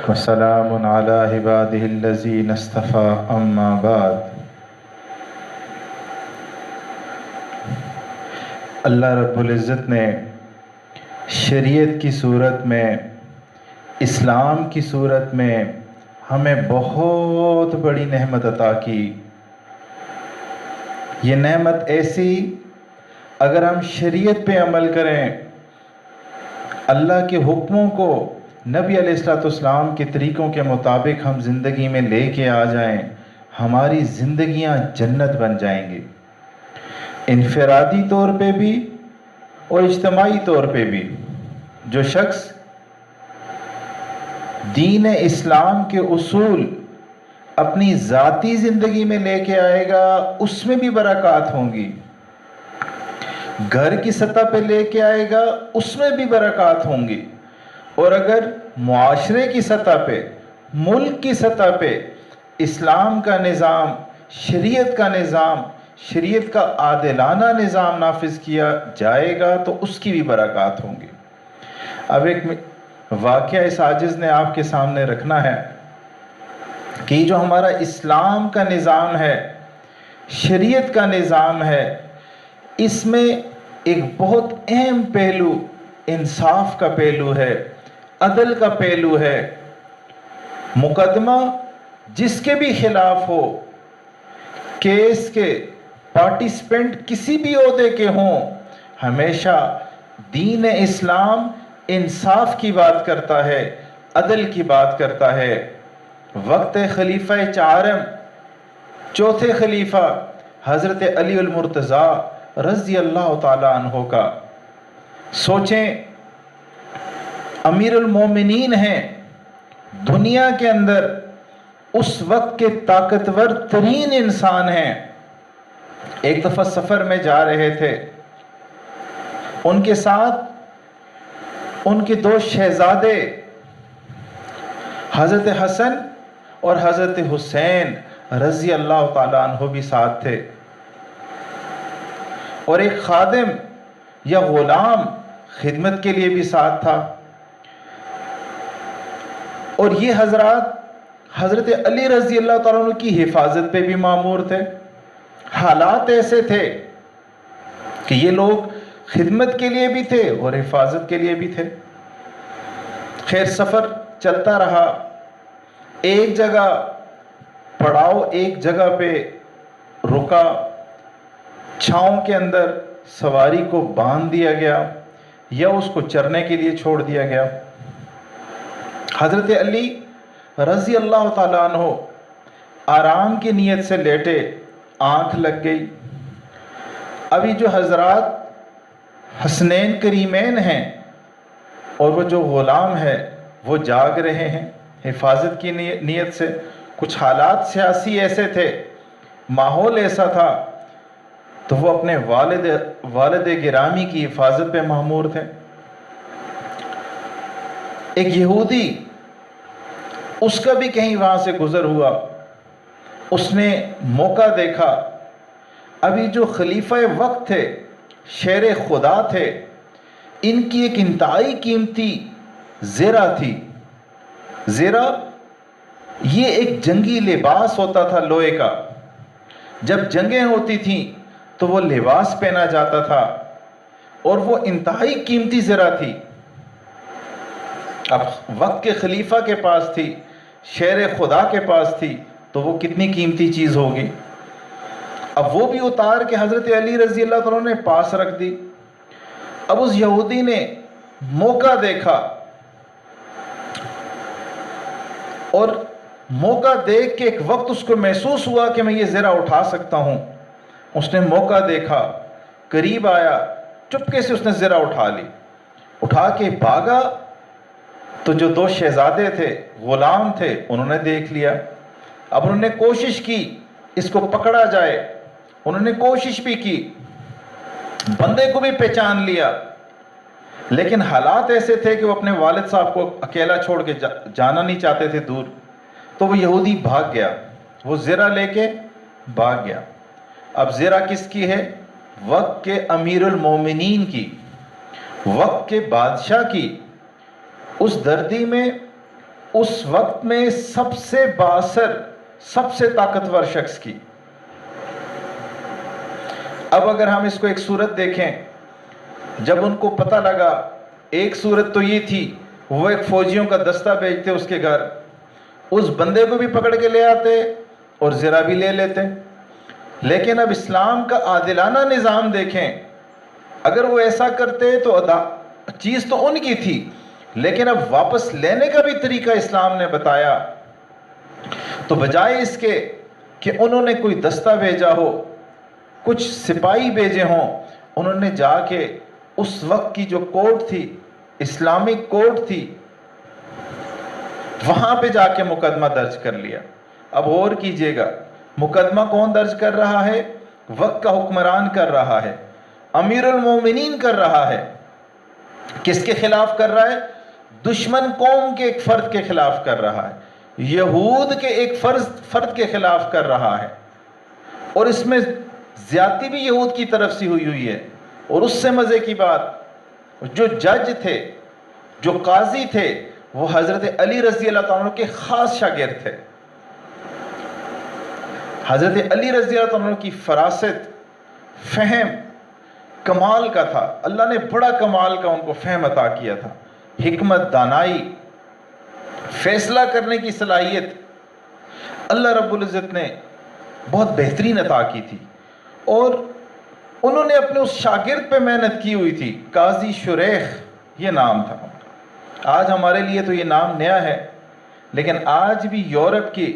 وسلام علی عباده الذین اصطفى اما بعد۔ اللہ رب العزت نے شریعت کی صورت میں، اسلام کی صورت میں ہمیں بہت بڑی نعمت عطا کی۔ یہ نعمت ایسی، اگر ہم شریعت پہ عمل کریں، اللہ کے حکموں کو نبی علیہ السلام کے طریقوں کے مطابق ہم زندگی میں لے کے آ جائیں، ہماری زندگیاں جنت بن جائیں گی، انفرادی طور پہ بھی اور اجتماعی طور پہ بھی۔ جو شخص دین اسلام کے اصول اپنی ذاتی زندگی میں لے کے آئے گا، اس میں بھی برکات ہوں گی۔ گھر کی سطح پہ لے کے آئے گا، اس میں بھی برکات ہوں گی۔ اور اگر معاشرے کی سطح پہ، ملک کی سطح پہ اسلام کا نظام، شریعت کا نظام، شریعت کا عادلانہ نظام نافذ کیا جائے گا تو اس کی بھی برکات ہوں گی۔ اب ایک واقعہ اس عاجز نے آپ کے سامنے رکھنا ہے کہ جو ہمارا اسلام کا نظام ہے، شریعت کا نظام ہے، اس میں ایک بہت اہم پہلو انصاف کا پہلو ہے، عدل کا پہلو ہے۔ مقدمہ جس کے بھی خلاف ہو، کیس کے پارٹیسپینٹ کسی بھی عہدے کے ہوں، ہمیشہ دین اسلام انصاف کی بات کرتا ہے، عدل کی بات کرتا ہے۔ وقت خلیفہ چہارم، چوتھے خلیفہ حضرت علی المرتضیٰ رضی اللہ تعالی عنہ کا، سوچیں، امیر المومنین ہیں دنیا کے اندر، اس وقت کے طاقتور ترین انسان ہیں۔ ایک دفعہ سفر میں جا رہے تھے، ان کے ساتھ ان کے دو شہزادے حضرت حسن اور حضرت حسین رضی اللہ تعالیٰ عنہ بھی ساتھ تھے، اور ایک خادم یا غلام خدمت کے لیے بھی ساتھ تھا۔ اور یہ حضرات حضرت علی رضی اللہ تعالیٰ عنہ کی حفاظت پہ بھی مامور تھے۔ حالات ایسے تھے کہ یہ لوگ خدمت کے لیے بھی تھے اور حفاظت کے لیے بھی تھے۔ خیر، سفر چلتا رہا، ایک جگہ پڑاؤ، ایک جگہ پہ رکا، چھاؤں کے اندر سواری کو باندھ دیا گیا یا اس کو چرنے کے لیے چھوڑ دیا گیا۔ حضرت علی رضی اللہ تعالیٰ عنہ آرام کی نیت سے لیٹے، آنکھ لگ گئی۔ ابھی جو حضرات حسنین کریمین ہیں اور وہ جو غلام ہے وہ جاگ رہے ہیں حفاظت کی نیت سے۔ کچھ حالات سیاسی ایسے تھے، ماحول ایسا تھا، تو وہ اپنے والد گرامی کی حفاظت پہ مامور تھے۔ ایک یہودی، اس کا بھی کہیں وہاں سے گزر ہوا، اس نے موقع دیکھا، ابھی جو خلیفہ وقت تھے، شیر خدا تھے، ان کی ایک انتہائی قیمتی زرہ تھی۔ زرہ یہ ایک جنگی لباس ہوتا تھا لوہے کا، جب جنگیں ہوتی تھیں تو وہ لباس پہنا جاتا تھا، اور وہ انتہائی قیمتی زرہ تھی۔ اب وقت کے خلیفہ کے پاس تھی، شیر خدا کے پاس تھی، تو وہ کتنی قیمتی چیز ہوگی۔ اب وہ بھی اتار کے حضرت علی رضی اللہ تعالیٰ نے پاس رکھ دی۔ اب اس یہودی نے موقع دیکھا، اور موقع دیکھ کے ایک وقت اس کو محسوس ہوا کہ میں یہ زرہ اٹھا سکتا ہوں۔ اس نے موقع دیکھا، قریب آیا، چپکے سے اس نے زرہ اٹھا لی، اٹھا کے بھاگا، تو جو دو شہزادے تھے، غلام تھے، انہوں نے دیکھ لیا۔ اب انہوں نے کوشش کی اس کو پکڑا جائے، انہوں نے کوشش بھی کی، بندے کو بھی پہچان لیا، لیکن حالات ایسے تھے کہ وہ اپنے والد صاحب کو اکیلا چھوڑ کے جانا نہیں چاہتے تھے دور، تو وہ یہودی بھاگ گیا، وہ زرہ لے کے بھاگ گیا۔ اب زرہ کس کی ہے؟ وقت کے امیر المومنین کی، وقت کے بادشاہ کی۔ اس دردی میں اس وقت میں سب سے بااثر، سب سے طاقتور شخص کی. اب اگر ہم اس کو ایک صورت دیکھیں، جب ان کو پتہ لگا، ایک صورت تو یہ تھی وہ ایک فوجیوں کا دستہ بھیجتے اس کے گھر، اس بندے کو بھی پکڑ کے لے آتے اور زرہ بھی لے لیتے. لیکن اب اسلام کا عادلانہ نظام دیکھیں، اگر وہ ایسا کرتے تو چیز تو ان کی تھی، لیکن اب واپس لینے کا بھی طریقہ اسلام نے بتایا. تو بجائے اس کے کہ انہوں نے کوئی دستہ بھیجا ہو، کچھ سپاہی بھیجے ہوں، انہوں نے جا کے اس وقت کی جو کورٹ تھی، اسلامک کورٹ تھی، وہاں پہ جا کے مقدمہ درج کر لیا. اب غور کیجئے گا، مقدمہ کون درج کر رہا ہے؟ وقت کا حکمران کر رہا ہے، امیر المومنین کر رہا ہے. کس کے خلاف کر رہا ہے؟ دشمن قوم کے ایک فرد کے خلاف کر رہا ہے، یہود کے ایک فرد کے خلاف کر رہا ہے. اور اس میں زیادتی بھی یہود کی طرف سے ہوئی ہے. اور اس سے مزے کی بات، جو جج تھے، جو قاضی تھے، وہ حضرت علی رضی اللہ عنہ کے خاص شاگرد تھے. حضرت علی رضی اللہ عنہ کی فراست، فہم کمال کا تھا. اللہ نے بڑا کمال کا ان کو فہم عطا کیا تھا، حکمت، دانائی، فیصلہ کرنے کی صلاحیت اللہ رب العزت نے بہت بہترین عطا کی تھی. اور انہوں نے اپنے اس شاگرد پہ محنت کی ہوئی تھی. قاضی شریح یہ نام تھا. آج ہمارے لیے تو یہ نام نیا ہے، لیکن آج بھی یورپ کی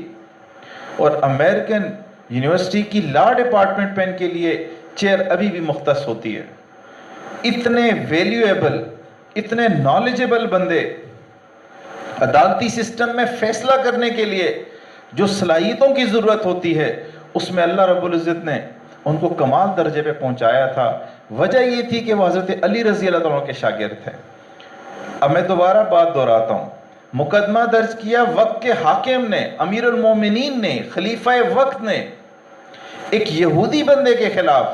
اور امریکن یونیورسٹی کی لا ڈپارٹمنٹ میں ان کے لیے چیئر ابھی بھی مختص ہوتی ہے. اتنے ویلیویبل، اتنے نالجبل بندے، عدالتی سسٹم میں فیصلہ کرنے کے لیے جو صلاحیتوں کی ضرورت ہوتی ہے، اس میں اللہ رب العزت نے ان کو کمال درجے پہ پہنچایا تھا. وجہ یہ تھی کہ وہ حضرت علی رضی اللہ عنہ کے شاگرد تھے. اب میں دوبارہ بات دہراتا ہوں، مقدمہ درج کیا وقت کے حاکم نے، امیر المومنین نے، خلیفہ وقت نے، ایک یہودی بندے کے خلاف.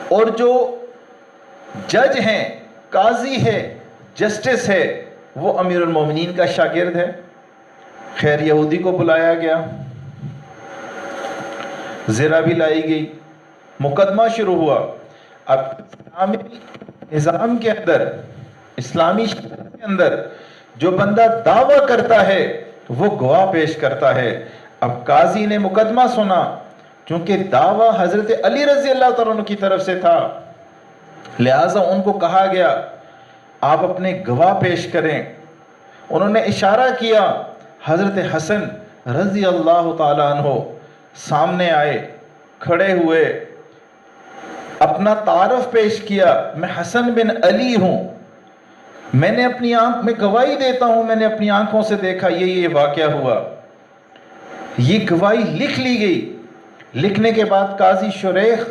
اور جو جج ہیں، قاضی ہے، جسٹس ہے، وہ امیر المومنین کا شاگرد ہے. خیر، یہودی کو بلایا گیا، زرہ بھی لائی گئی، مقدمہ شروع ہوا. اب اسلامی نظام کے اندر، اسلامی شریعت کے اندر جو بندہ دعویٰ کرتا ہے وہ گواہ پیش کرتا ہے. اب قاضی نے مقدمہ سنا، چونکہ دعویٰ حضرت علی رضی اللہ تعالیٰ عنہ کی طرف سے تھا، لہٰذا ان کو کہا گیا آپ اپنے گواہ پیش کریں. انہوں نے اشارہ کیا، حضرت حسن رضی اللہ تعالیٰ عنہ سامنے آئے، کھڑے ہوئے، اپنا تعارف پیش کیا، میں حسن بن علی ہوں، میں نے اپنی آنکھ میں گواہی دیتا ہوں، میں نے اپنی آنکھوں سے دیکھا یہ واقعہ ہوا. یہ گواہی لکھ لی گئی. لکھنے کے بعد قاضی شریح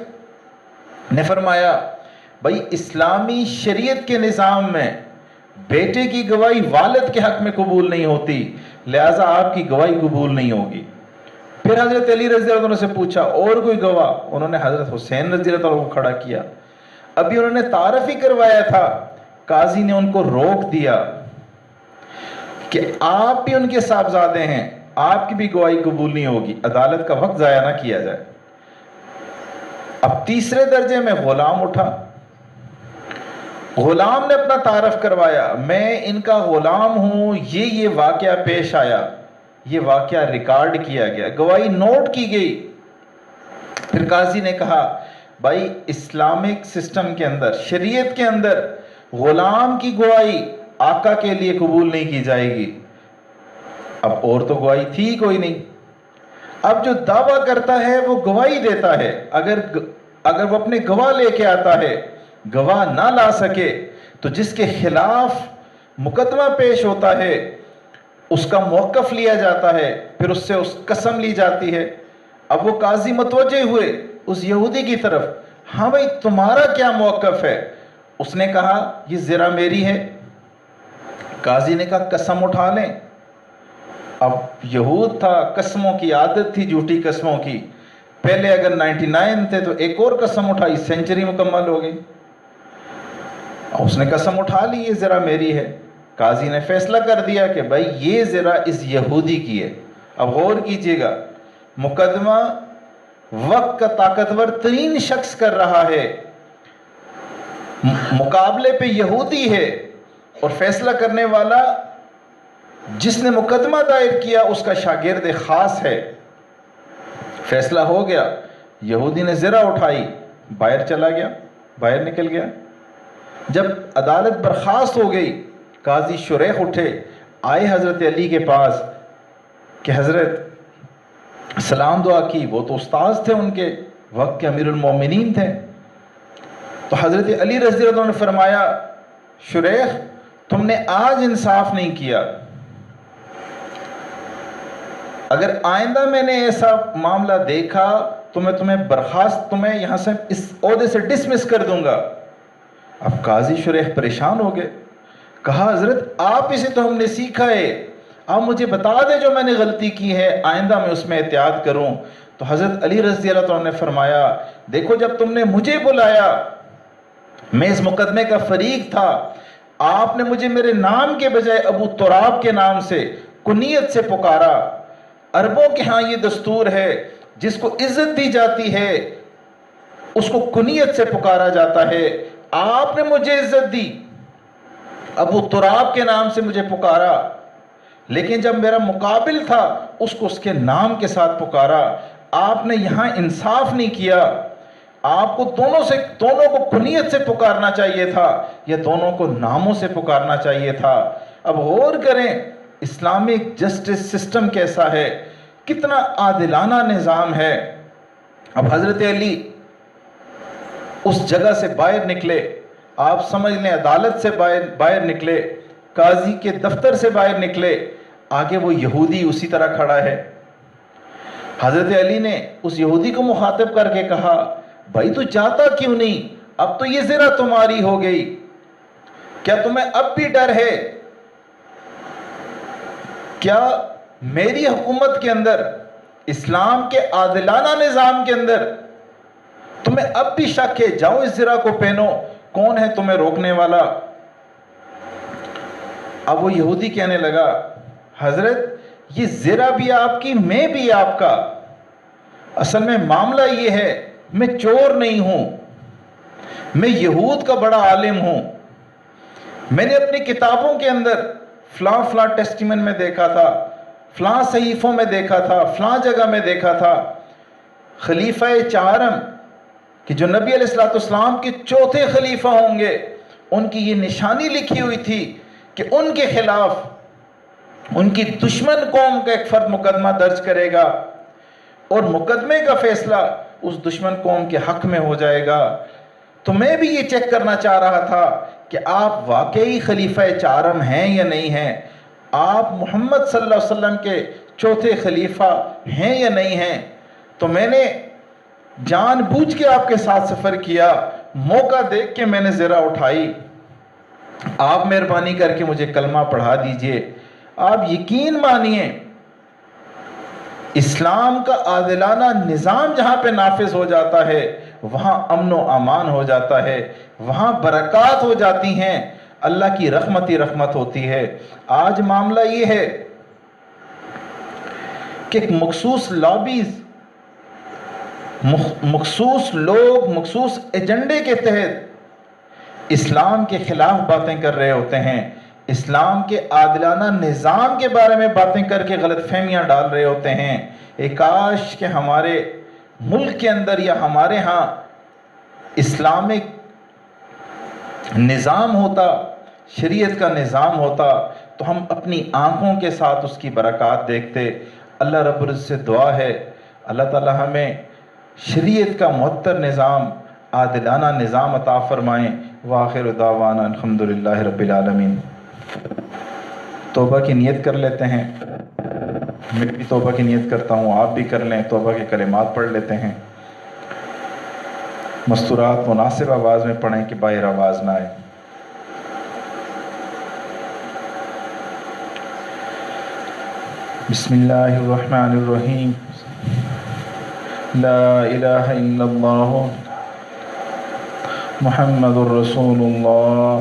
نے فرمایا بھائی اسلامی شریعت کے نظام میں بیٹے کی گواہی والد کے حق میں قبول نہیں ہوتی، لہٰذا آپ کی گواہی قبول نہیں ہوگی. پھر حضرت علی رضی اللہ عنہ سے پوچھا اور کوئی گواہ؟ انہوں نے حضرت حسین رضی اللہ عنہ کو کھڑا کیا. ابھی انہوں نے تعارف ہی کروایا تھا، قاضی نے ان کو روک دیا کہ آپ بھی ان کے صاحبزادے ہیں، آپ کی بھی گواہی قبول نہیں ہوگی، عدالت کا وقت ضائع نہ کیا جائے. اب تیسرے درجے میں غلام اٹھا. غلام نے اپنا تعارف کروایا، میں ان کا غلام ہوں، یہ واقعہ پیش آیا، یہ واقعہ ریکارڈ کیا گیا، گواہی نوٹ کی گئی. پھر قاضی نے کہا بھائی اسلامک سسٹم کے اندر، شریعت کے اندر غلام کی گواہی آقا کے لیے قبول نہیں کی جائے گی. اب اور تو گواہی تھی کوئی نہیں. اب جو دعویٰ کرتا ہے وہ گواہی دیتا ہے. اگر وہ اپنے گواہ لے کے آتا ہے، گواہ نہ لا سکے تو جس کے خلاف مقدمہ پیش ہوتا ہے اس کا موقف لیا جاتا ہے، پھر اس سے قسم لی جاتی ہے. اب وہ قاضی متوجہ ہوئے اس یہودی کی طرف، ہاں بھائی تمہارا کیا موقف ہے؟ اس نے کہا یہ زرہ میری ہے. قاضی نے کہا قسم اٹھا لیں. اب یہود تھا، قسموں کی عادت تھی، جھوٹی قسموں کی. پہلے اگر 99 تھے تو ایک اور قسم اٹھائی، سینچری مکمل ہو گئی. اس نے قسم اٹھا لی یہ زرہ میری ہے. قاضی نے فیصلہ کر دیا کہ بھائی یہ ذرا اس یہودی کی ہے. اب غور کیجئے گا، مقدمہ وقت کا طاقتور ترین شخص کر رہا ہے، مقابلے پہ یہودی ہے، اور فیصلہ کرنے والا جس نے مقدمہ دائر کیا اس کا شاگرد خاص ہے. فیصلہ ہو گیا، یہودی نے زرہ اٹھائی، باہر چلا گیا، باہر نکل گیا. جب عدالت برخاست ہو گئی، قاضی شریح اٹھے، آئے حضرت علی کے پاس کہ حضرت سلام دعا کی. وہ تو استاذ تھے، ان کے وقت کے امیر المومنین تھے. تو حضرت علی رضی اللہ عنہ نے فرمایا شریح تم نے آج انصاف نہیں کیا، اگر آئندہ میں نے ایسا معاملہ دیکھا تو میں تمہیں یہاں سے اس عہدے سے ڈسمس کر دوں گا. اب قاضی شریح پریشان ہو گئے، کہا حضرت آپ اسے تو ہم نے سیکھا ہے، آپ مجھے بتا دیں جو میں نے غلطی کی ہے، آئندہ میں اس میں احتیاط کروں. تو حضرت علی رضی اللہ عنہ نے فرمایا دیکھو جب تم نے مجھے بلایا میں اس مقدمے کا فریق تھا، آپ نے مجھے میرے نام کے بجائے ابو تراب کے نام سے کنیت سے پکارا. عربوں کے ہاں یہ دستور ہے، جس کو عزت دی جاتی ہے اس کو کنیت سے پکارا جاتا ہے. آپ نے مجھے عزت دی، ابو تراب کے نام سے مجھے پکارا، لیکن جب میرا مقابل تھا اس کو اس کے نام کے ساتھ پکارا. آپ نے یہاں انصاف نہیں کیا، آپ کو دونوں کو کنیت سے پکارنا چاہیے تھا یا دونوں کو ناموں سے پکارنا چاہیے تھا. اب غور کریں اسلامک جسٹس سسٹم کیسا ہے، کتنا عادلانہ نظام ہے. اب حضرت علی اس جگہ سے باہر نکلے، آپ سمجھ لیں عدالت سے باہر نکلے، قاضی کے دفتر سے باہر نکلے، آگے وہ یہودی اسی طرح کھڑا ہے. حضرت علی نے اس یہودی کو مخاطب کر کے کہا بھائی تو جاتا کیوں نہیں، اب تو یہ زرہ تمہاری ہو گئی، کیا تمہیں اب بھی ڈر ہے؟ کیا میری حکومت کے اندر، اسلام کے عادلانہ نظام کے اندر تمہیں اب بھی شک ہے؟ جاؤ اس زرہ کو پہنو، کون ہے تمہیں روکنے والا؟ اب وہ یہودی کہنے لگا حضرت یہ زرہ بھی آپ کی، میں بھی آپ کا. اصل میں معاملہ یہ ہے میں چور نہیں ہوں، میں یہود کا بڑا عالم ہوں. میں نے اپنی کتابوں کے اندر فلاں فلاں ٹیسٹیمن میں دیکھا تھا، فلاں صحیفوں میں دیکھا تھا، فلاں جگہ میں دیکھا تھا، خلیفہ چہارم کہ جو نبی علیہ السلام کے چوتھے خلیفہ ہوں گے، ان کی یہ نشانی لکھی ہوئی تھی کہ ان کے خلاف ان کی دشمن قوم کا ایک فرد مقدمہ درج کرے گا اور مقدمے کا فیصلہ اس دشمن قوم کے حق میں ہو جائے گا. تو میں بھی یہ چیک کرنا چاہ رہا تھا کہ آپ واقعی خلیفہ چہارم ہیں یا نہیں ہیں، آپ محمد صلی اللہ علیہ وسلم کے چوتھے خلیفہ ہیں یا نہیں ہیں. تو میں نے جان بوجھ کے آپ کے ساتھ سفر کیا، موقع دیکھ کے میں نے زرہ اٹھائی. آپ مہربانی کر کے مجھے کلمہ پڑھا دیجئے. آپ یقین مانیے اسلام کا عادلانہ نظام جہاں پہ نافذ ہو جاتا ہے وہاں امن و امان ہو جاتا ہے، وہاں برکات ہو جاتی ہیں، اللہ کی رحمت ہی رحمت ہوتی ہے. آج معاملہ یہ ہے کہ ایک مخصوص لابیز، مخصوص لوگ مخصوص ایجنڈے کے تحت اسلام کے خلاف باتیں کر رہے ہوتے ہیں، اسلام کے عادلانہ نظام کے بارے میں باتیں کر کے غلط فہمیاں ڈال رہے ہوتے ہیں. کاش کہ ہمارے ملک کے اندر یا ہمارے ہاں اسلامک نظام ہوتا، شریعت کا نظام ہوتا تو ہم اپنی آنکھوں کے ساتھ اس کی برکات دیکھتے. اللہ رب العزت سے دعا ہے اللہ تعالی ہمیں شریعت کا معطر نظام، عادلانہ نظام عطا فرمائیں. وآخر دعوانا الحمدللہ رب العالمین. توبہ کی نیت کر لیتے ہیں، میں بھی توبہ کی نیت کرتا ہوں، آپ بھی کر لیں. توبہ کے کلمات پڑھ لیتے ہیں. مستورات مناسب آواز میں پڑھیں کہ باہر آواز نہ آئے. بسم اللہ الرحمن الرحیم. لا الہ الا اللہ محمد الرسول اللہ.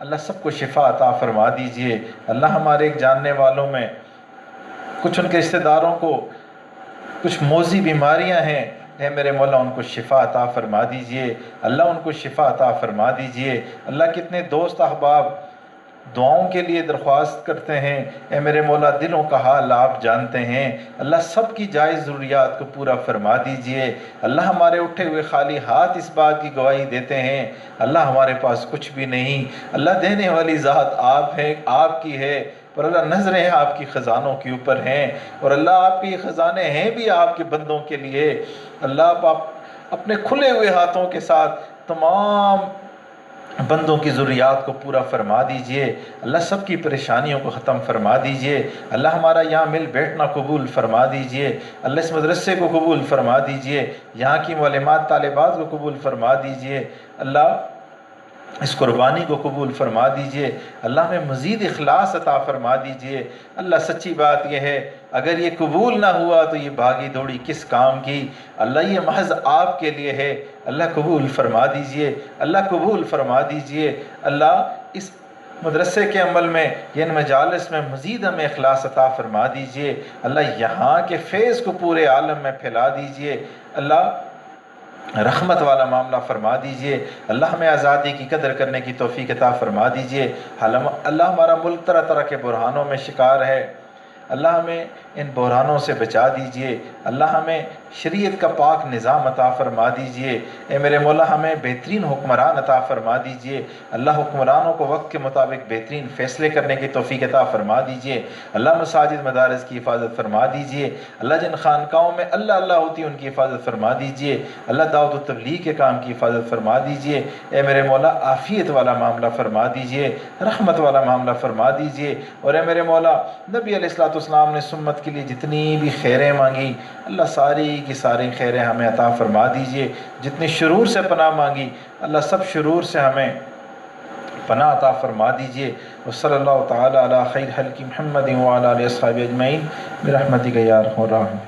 اللہ سب کو شفا عطا فرما دیجئے۔ اللہ ہمارے ایک جاننے والوں میں کچھ ان کے رشتہ داروں کو کچھ موذی بیماریاں ہیں، اے میرے مولا ان کو شفا عطا فرما دیجئے، اللہ ان کو شفا عطا فرما دیجئے۔ اللہ کتنے دوست احباب دعاؤں کے لیے درخواست کرتے ہیں، اے میرے مولا دلوں کا حال آپ جانتے ہیں، اللہ سب کی جائز ضروریات کو پورا فرما دیجئے۔ اللہ ہمارے اٹھے ہوئے خالی ہاتھ اس بات کی گواہی دیتے ہیں اللہ ہمارے پاس کچھ بھی نہیں، اللہ دینے والی ذات آپ ہے، آپ کی ہے، پر اللہ نظریں آپ کی خزانوں کے اوپر ہیں، اور اللہ آپ کے یہ خزانے ہیں بھی آپ کے بندوں کے لیے۔ اللہ آپ اپنے کھلے ہوئے ہاتھوں کے ساتھ تمام بندوں کی ضروریات کو پورا فرما دیجئے، اللہ سب کی پریشانیوں کو ختم فرما دیجئے، اللہ ہمارا یہاں مل بیٹھنا قبول فرما دیجئے، اللہ اس مدرسے کو قبول فرما دیجئے، یہاں کی معلمات طالبات کو قبول فرما دیجئے، اللہ اس قربانی کو قبول فرما دیجئے، اللہ ہمیں مزید اخلاص عطا فرما دیجئے۔ اللہ سچی بات یہ ہے اگر یہ قبول نہ ہوا تو یہ بھاگی دوڑی کس کام کی، اللہ یہ محض آپ کے لیے ہے، اللہ قبول فرما دیجئے، اللہ قبول فرما دیجئے۔ اللہ اس مدرسے کے عمل میں ان مجالس میں مزید ہمیں اخلاص عطا فرما دیجئے، اللہ یہاں کے فیض کو پورے عالم میں پھیلا دیجئے، اللہ رحمت والا معاملہ فرما دیجئے، اللہ ہمیں آزادی کی قدر کرنے کی توفیق عطا فرما دیجئے۔ اللہ ہمارا ملک طرح طرح کے بحرانوں میں شکار ہے، اللہ ہمیں ان بحرانوں سے بچا دیجئے، اللہ ہمیں شریعت کا پاک نظام عطا فرما دیجئے، اے میرے مولا ہمیں بہترین حکمران عطا فرما دیجئے، اللہ حکمرانوں کو وقت کے مطابق بہترین فیصلے کرنے کی توفیق عطا فرما دیجئے، اللہ مساجد مدارس کی حفاظت فرما دیجئے، اللہ جن خانقاہوں میں اللہ اللہ ہوتی ان کی حفاظت فرما دیجئے، اللہ دعوت و تبلیغ کے کام کی حفاظت فرما دیجئے، اے میرے مولا عافیت والا معاملہ فرما دیجئے، رحمت والا معاملہ فرما دیجئے، اور اے میرے مولا نبی علیہ السلام نے سمت کے لیے جتنی بھی خیریں مانگی اللہ ساری کی ساری خیریں ہمیں عطا فرما دیجئے، جتنی شرور سے پناہ مانگی اللہ سب شرور سے ہمیں پناہ عطا فرما دیجئے، وصلی اللہ تعالی علی خیر خلق محمد وعلی آلہ وصحبہ اجمعین برحمتک یا ارحم الراحمین۔